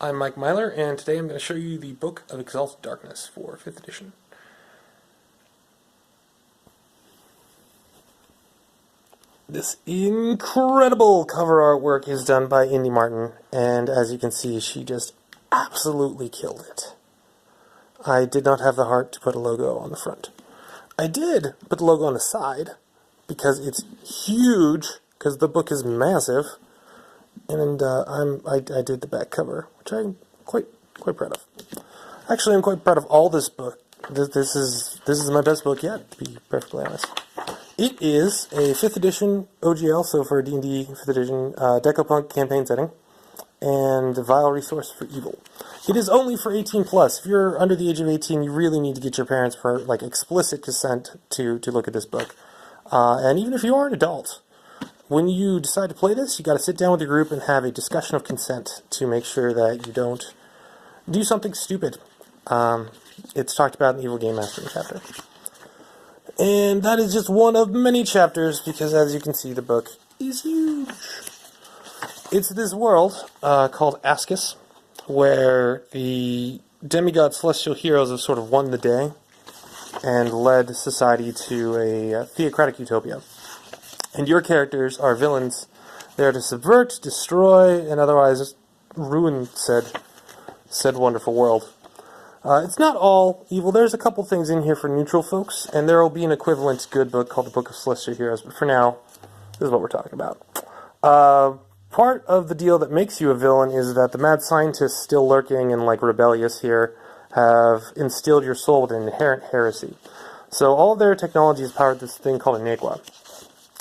I'm Mike Myler, and today I'm going to show you the book of Exalted Darkness for 5th edition. This incredible cover artwork is done by Indy Martin, and as you can see, she just absolutely killed it. I did not have the heart to put a logo on the front. I did put the logo on the side, because it's huge, because the book is massive, and I did the back cover, which I'm quite proud of. Actually, I'm quite proud of all this book. This is my best book yet, to be perfectly honest. It is a 5th edition OGL, so for D&D 5th edition Decopunk campaign setting, and a vile resource for evil. It is only for 18 plus. If you're under the age of 18, you really need to get your parents for like explicit consent to look at this book. And even if you are an adult, when you decide to play this, you got to sit down with your group and have a discussion of consent to make sure that you don't do something stupid. It's talked about in the Evil Game Mastering chapter. And that is just one of many chapters, because as you can see, the book is huge. It's this world called Styx, where the demigod celestial heroes have sort of won the day and led society to a theocratic utopia. And your characters are villains there to subvert, destroy, and otherwise ruin said wonderful world. It's not all evil. There's a couple things in here for neutral folks, and there will be an equivalent good book called the Book of Celestial Heroes, but for now, this is what we're talking about. Part of the deal that makes you a villain is that the mad scientists still lurking and like rebellious here have instilled your soul with an inherent heresy. So all of their technology has powered this thing called Enigma.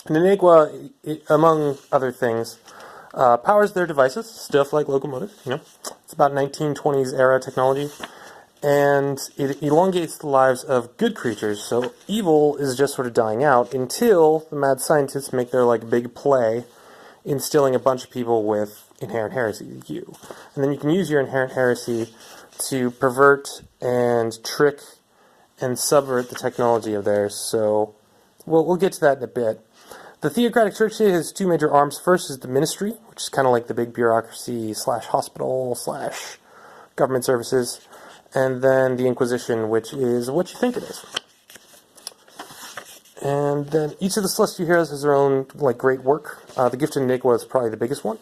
And Enigma, among other things, powers their devices, stuff like locomotives, It's about 1920s era technology. And it elongates the lives of good creatures, so evil is just sort of dying out until the mad scientists make their like big play, instilling a bunch of people with inherent heresy, you. And then you can use your inherent heresy to pervert and trick and subvert the technology of theirs, so we'll get to that in a bit. The theocratic church has two major arms. First is the ministry, which is kind of like the big bureaucracy / hospital / government services. And then the Inquisition, which is what you think it is. And then each of the Celestial Heroes has their own like great work. The Gifted Enigma is probably the biggest one.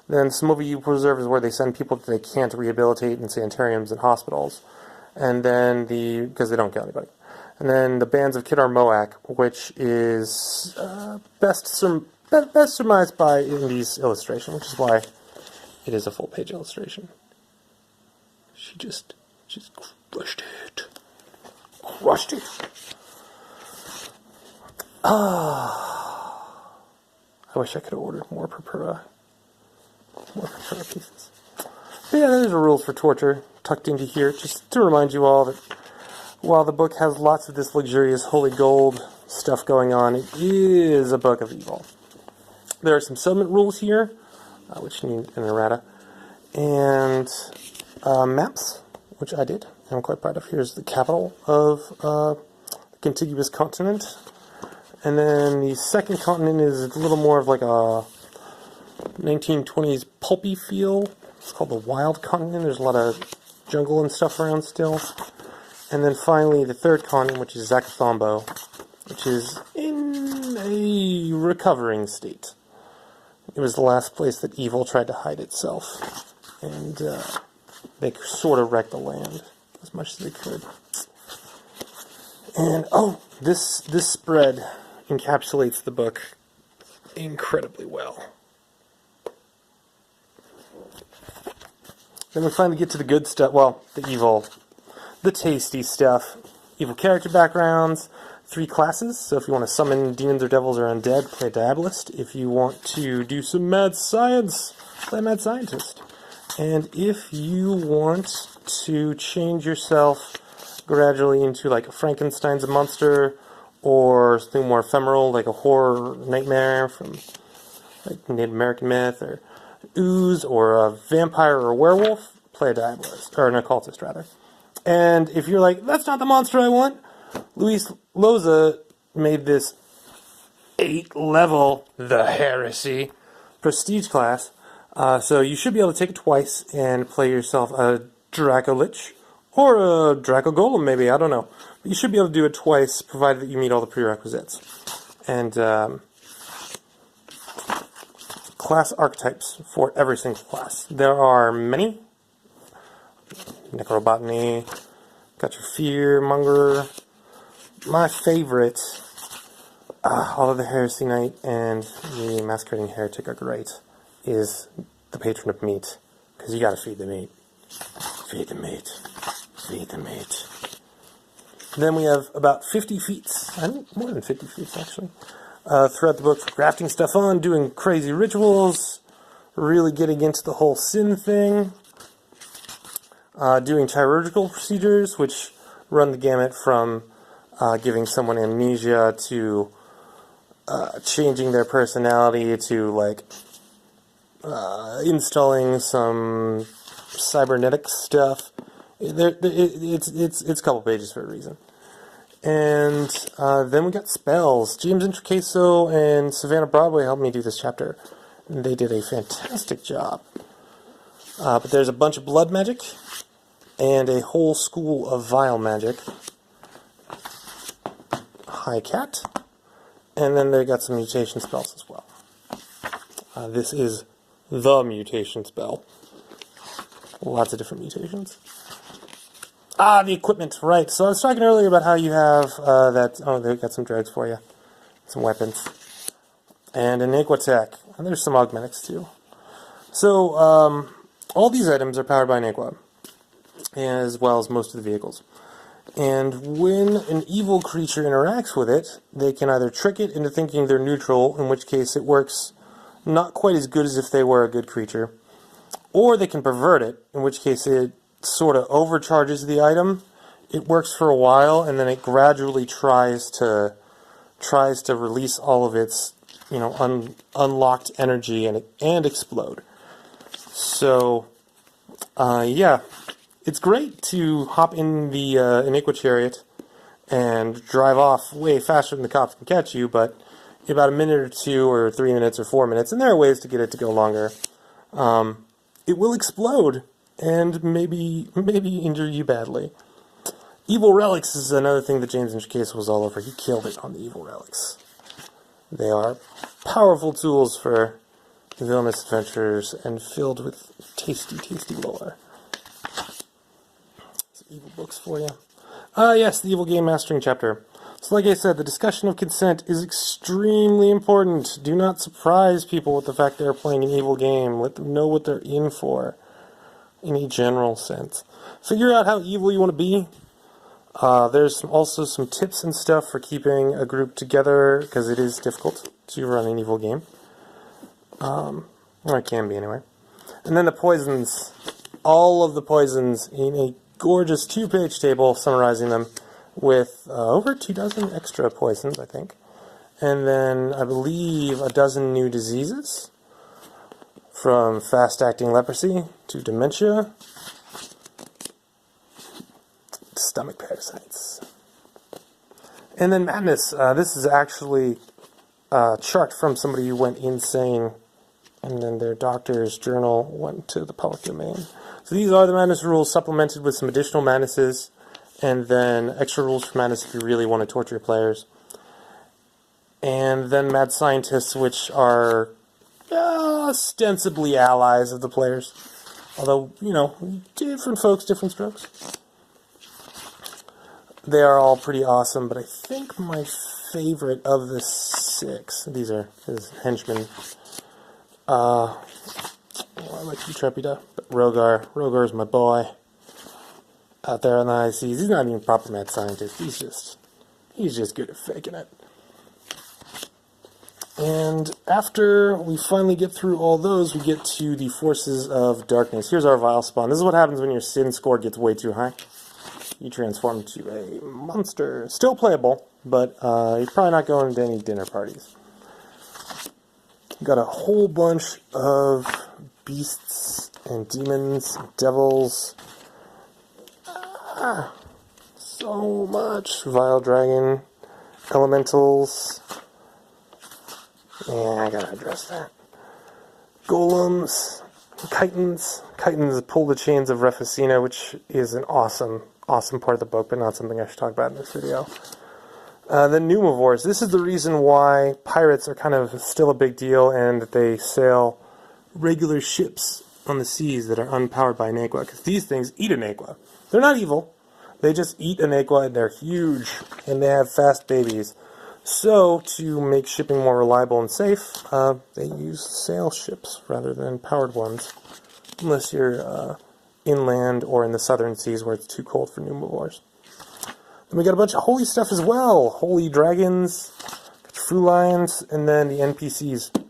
Then Somovia Preserve is where they send people that they can't rehabilitate in sanitariums and hospitals. And then because they don't kill anybody. And then the Bands of Kidar Moak, which is best surmised by Indy's illustration, which is why it is a full-page illustration. She just crushed it. Crushed it. I wish I could have ordered more Purpura pieces. But yeah, there's the rules for torture tucked into here, just to remind you all that while the book has lots of this luxurious holy gold stuff going on, it is a book of evil. There are some settlement rules here, which need an errata, and maps, which I did, and I'm quite proud of. Here's the capital of the contiguous continent. And then the second continent is a little more of like a 1920s pulpy feel. It's called the Wild Continent. There's a lot of jungle and stuff around still. And then finally the third continent, which is Zakathombo, which is in a recovering state. It was the last place that evil tried to hide itself. And they sort of wrecked the land as much as they could. And, this spread encapsulates the book incredibly well. Then we finally get to the good stuff, the evil, the tasty stuff. Evil character backgrounds, 3 classes, so if you want to summon demons or devils or undead, play a Diabolist. If you want to do some mad science, play a mad scientist. And if you want to change yourself gradually into like Frankenstein's a monster, or something more ephemeral like a horror nightmare from like Native American myth, or ooze, or a vampire or a werewolf, play a Diabolist, or an occultist rather. And if you're like, that's not the monster I want, Luis Loza made this 8-level The Heresy prestige class, So you should be able to take it twice and play yourself a Dracolich, or a Draco Golem maybe, I don't know. But you should be able to do it twice, provided that you meet all the prerequisites. And class archetypes for every single class. There are many. Necrobotany, got your Fear Monger. My favorite, although the Heresy Knight and the Masquerading Heretic are great, is the Patron of Meat, because you gotta feed the meat. Feed the meat. Feed the meat. Then we have about 50 feats, I think more than 50 feats actually, throughout the book for grafting stuff on, doing crazy rituals, really getting into the whole sin thing, doing chirurgical procedures, which run the gamut from giving someone amnesia to changing their personality to like installing some cybernetic stuff. It's a couple pages for a reason. And then we got spells. James Intricaso and Savannah Broadway helped me do this chapter. And they did a fantastic job. But there's a bunch of blood magic and a whole school of vile magic. High Cat. And then they got some mutation spells as well. This is the mutation spell. Lots of different mutations. The equipment, right. So I was talking earlier about how you have they've got some drugs for you. Some weapons. And an Aquatech. And there's some augmentics too. So, all these items are powered by an Aqua, as well as most of the vehicles. And when an evil creature interacts with it, they can either trick it into thinking they're neutral, in which case it works not quite as good as if they were a good creature, or they can pervert it, in which case it sort of overcharges the item. It works for a while, and then it gradually tries to release all of its, unlocked energy and explode. So, yeah, it's great to hop in the Iniqua Chariot and drive off way faster than the cops can catch you, but about a minute or 2 or 3 minutes or 4 minutes, and there are ways to get it to go longer. It will explode and maybe injure you badly. Evil Relics is another thing that James Intricaso was all over. He killed it on the Evil Relics. They are powerful tools for villainous adventurers and filled with tasty, tasty lore. Some evil books for you. Yes, the Evil Game Mastering Chapter. So like I said, the discussion of consent is extremely important. Do not surprise people with the fact they're playing an evil game. Let them know what they're in for, in a general sense. Figure out how evil you want to be. There's also some tips and stuff for keeping a group together, because it is difficult to run an evil game. Or it can be anyway. And then the poisons. All of the poisons in a gorgeous 2-page table summarizing them with over 24 extra poisons, I think. And then, I believe, a dozen new diseases. From fast-acting leprosy to dementia. Stomach parasites. And then madness. This is actually a chart from somebody who went insane, and then their doctor's journal went to the public domain. So these are the madness rules, supplemented with some additional madnesses, and then extra rules for madness if you really want to torture your players. And then mad scientists, which are ostensibly allies of the players. Although, different folks, different strokes. They are all pretty awesome, but I think my favorite of the 6, these are his henchmen. I like Eutrepida, but Rogar's my boy. Out there on the high seas. He's not even a proper mad scientist. He's just good at faking it. And after we finally get through all those, we get to the Forces of Darkness. Here's our Vile Spawn. This is what happens when your sin score gets way too high. You transform into a monster. Still playable, but you're probably not going to any dinner parties. Got a whole bunch of beasts and demons, and devils. So much. Vile dragon, elementals. Yeah, I gotta address that. Golems, Chitons. Chitons pull the chains of Refacina, which is an awesome part of the book, but not something I should talk about in this video. The Numa Wars. This is the reason why pirates are kind of still a big deal, and that they sail regular ships on the seas that are unpowered by an aqua, because these things eat an aqua. They're not evil. They just eat an aqua, and they're huge, and they have fast babies. So, to make shipping more reliable and safe, they use sail ships rather than powered ones. Unless you're inland or in the southern seas where it's too cold for Numa Wars. Then we got a bunch of holy stuff as well. Holy dragons, true lions, and then the NPCs.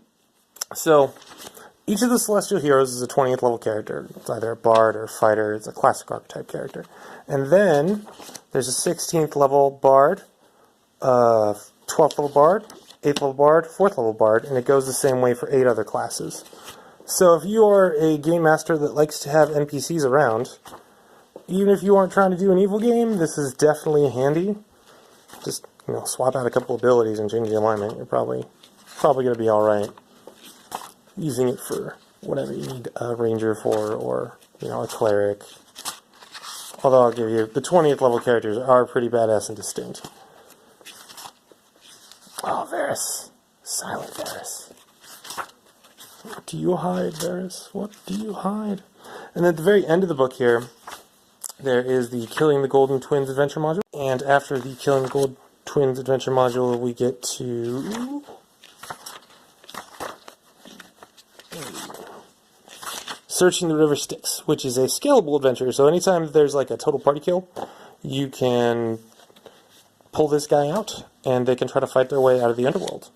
So, each of the celestial heroes is a 20th level character. It's either a bard or a fighter. It's a classic archetype character. And then, there's a 16th level bard, 12th level bard, 8th level bard, 4th level bard, and it goes the same way for 8 other classes. So if you are a game master that likes to have NPCs around, even if you aren't trying to do an evil game, this is definitely handy. Just, swap out a couple abilities and change the alignment. You're probably going to be alright. Using it for whatever you need a ranger for, or, a cleric. Although I'll give you, the 20th level characters are pretty badass and distinct. Oh, Varys. Silent Varys. What do you hide, Varys? What do you hide? And at the very end of the book here, there is the Killing the Golden Twins adventure module. And after the Killing the Gold Twins adventure module, we get to Searching the River Styx, which is a scalable adventure. So anytime there's like a total party kill, you can pull this guy out, and they can try to fight their way out of the underworld.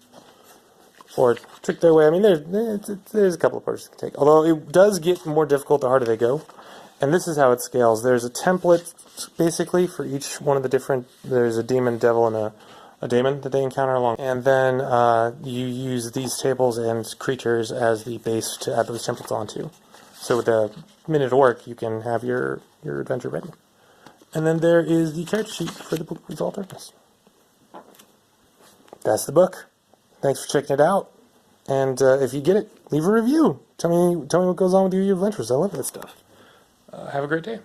Or trick their way. I mean, there's a couple of approaches you can take. Although it does get more difficult the harder they go. And this is how it scales. There's a template, basically, for each one of the different... There's a demon, devil, and a daemon that they encounter along. And then you use these tables and creatures as the base to add those templates onto. So with a minute of work, you can have your adventure ready. And then there is the character sheet for the book Exalted Darkness. That's the book. Thanks for checking it out. And if you get it, leave a review. Tell me what goes on with your adventures. I love that stuff. Have a great day.